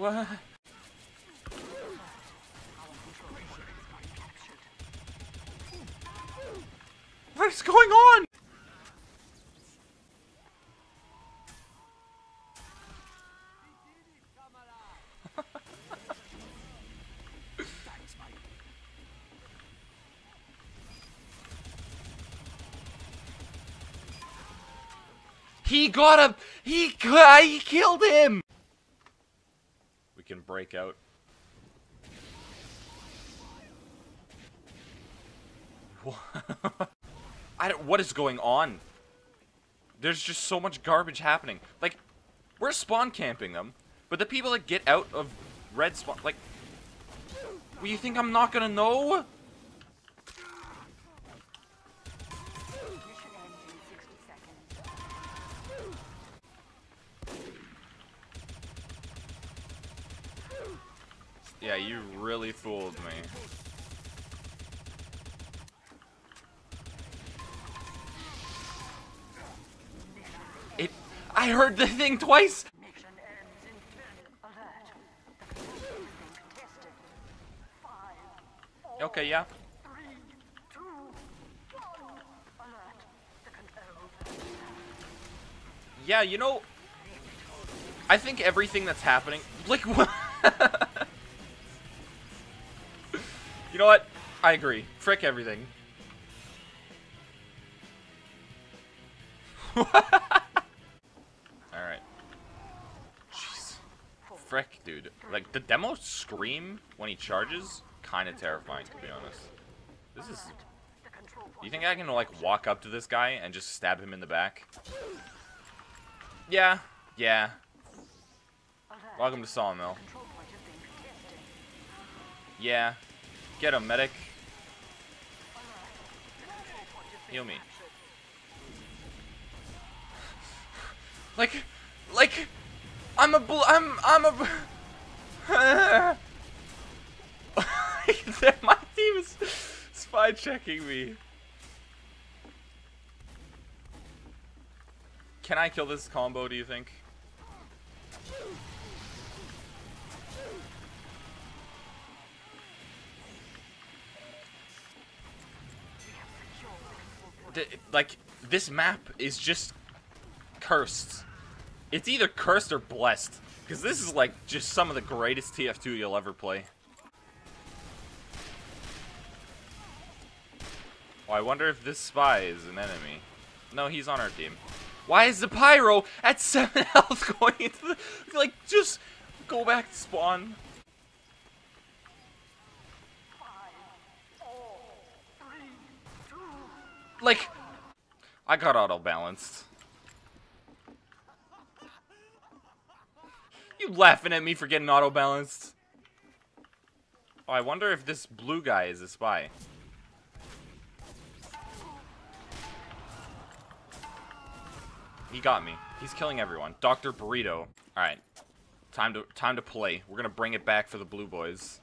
What? What is going on? He got him! He killed him! We can break out. What is going on? There's just so much garbage happening. Like, we're spawn camping them, but the people that get out of red spawn, like, well, you think I'm not gonna know? Yeah, you really fooled me. I heard the thing twice! Okay, yeah. Yeah, you know, I think everything that's happening, like, what? You know what? I agree. Frick everything. Alright. Jeez. Frick, dude. Like, the demo scream when he charges, kind of terrifying, to be honest. This is... You think I can, like, walk up to this guy and just stab him in the back? Yeah. Yeah. Welcome to Sawmill. Yeah. Get him, medic. Heal me. Like, I'm a my team is spy checking me. Can I kill this combo, do you think? Like, this map is just cursed. It's either cursed or blessed. Because this is, like, just some of the greatest TF2 you'll ever play. Oh, I wonder if this spy is an enemy. No, he's on our team. Why is the pyro at 7 health going into the... Like, just go back to spawn. Like, I got auto-balanced. You laughing at me for getting auto-balanced? Oh, I wonder if this blue guy is a spy. He got me. He's killing everyone. Dr. Burrito. Alright. Time to play. We're gonna bring it back for the blue boys.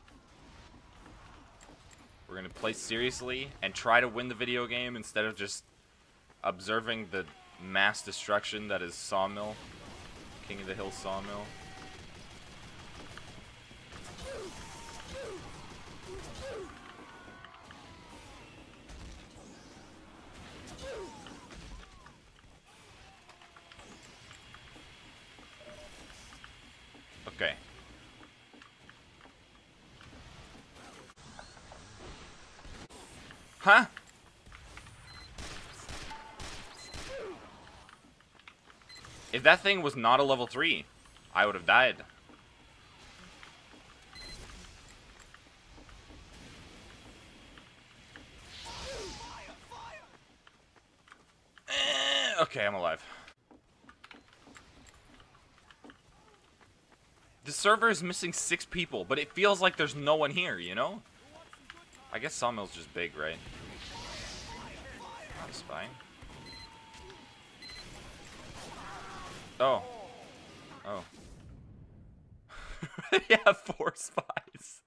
We're gonna play seriously and try to win the video game instead of just observing the mass destruction that is Sawmill. King of the Hill Sawmill. Okay. Huh? If that thing was not a level 3, I would have died. Okay, I'm alive. The server is missing 6 people, but it feels like there's no one here, you know? I guess Sawmill's just big, right? Not a spy. Oh. Oh. Yeah, 4 spies.